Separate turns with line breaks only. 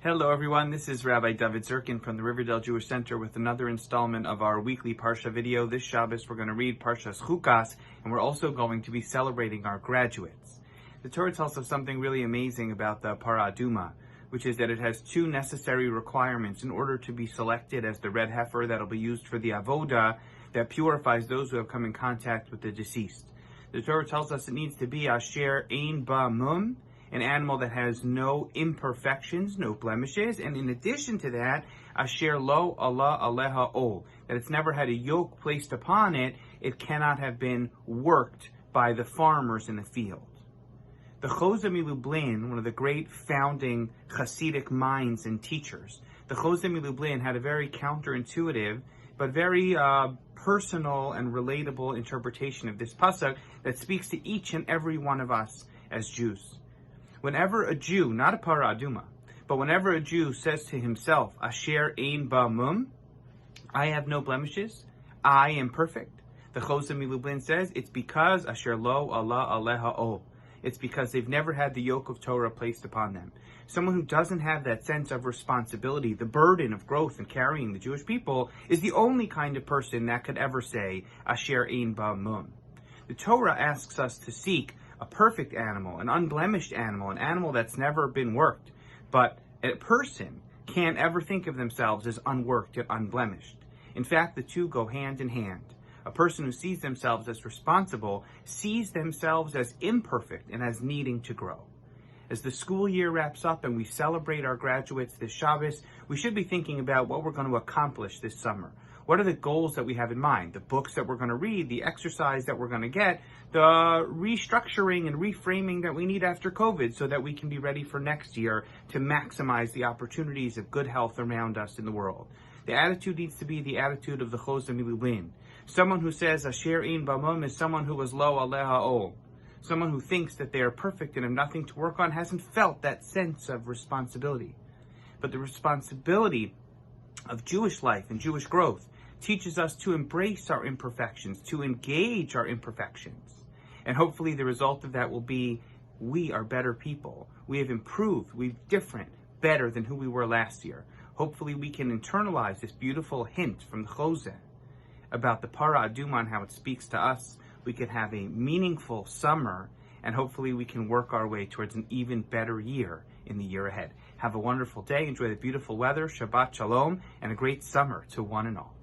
Hello everyone, this is Rabbi Dovid Zirkind from the Riverdale Jewish Center with another installment of our weekly Parsha video. This Shabbos we're going to read Parshat Chukat, and we're also going to be celebrating our graduates. The Torah tells us something really amazing about the Parah Aduma, which is that it has two necessary requirements in order to be selected as the red heifer that will be used for the avoda that purifies those who have come in contact with the deceased. The Torah tells us it needs to be asher ein ba mum, an animal that has no imperfections, no blemishes, and in addition to that, asher lo Allah aleha ol, that it's never had a yoke placed upon it, it cannot have been worked by the farmers in the field. The Chozeh Lublin, one of the great founding Hasidic minds and teachers, the Chozeh Lublin had a very counterintuitive but very personal and relatable interpretation of this pasuk that speaks to each and every one of us as Jews. Whenever a Jew, not a Parah Aduma, but whenever a Jew says to himself, Asher ein ba mum, I have no blemishes, I am perfect, the Chozeh Lublin says it's because Asher lo Allah aleha ol. It's because they've never had the yoke of Torah placed upon them. Someone who doesn't have that sense of responsibility, the burden of growth and carrying the Jewish people, is the only kind of person that could ever say, Asher ein ba mum. The Torah asks us to seek a perfect animal, an unblemished animal, an animal that's never been worked. But a person can't ever think of themselves as unworked and unblemished. In fact, the two go hand in hand. A person who sees themselves as responsible sees themselves as imperfect and as needing to grow. As the school year wraps up and we celebrate our graduates this Shabbos, we should be thinking about what we're going to accomplish this summer. What are the goals that we have in mind? The books that we're going to read, the exercise that we're going to get, the restructuring and reframing that we need after COVID so that we can be ready for next year to maximize the opportunities of good health around us in the world. The attitude needs to be the attitude of the Chozeh Lublin. Someone who says, Asher ein ba mum, is someone who is lo aleha ol. Someone who thinks that they are perfect and have nothing to work on hasn't felt that sense of responsibility. But the responsibility of Jewish life and Jewish growth teaches us to embrace our imperfections, to engage our imperfections. And hopefully the result of that will be we are better people. We have improved, we're different, better than who we were last year. Hopefully we can internalize this beautiful hint from the Chozeh about the Parah Aduma and how it speaks to us. We can have a meaningful summer, and hopefully we can work our way towards an even better year in the year ahead. Have a wonderful day, enjoy the beautiful weather, Shabbat Shalom, and a great summer to one and all.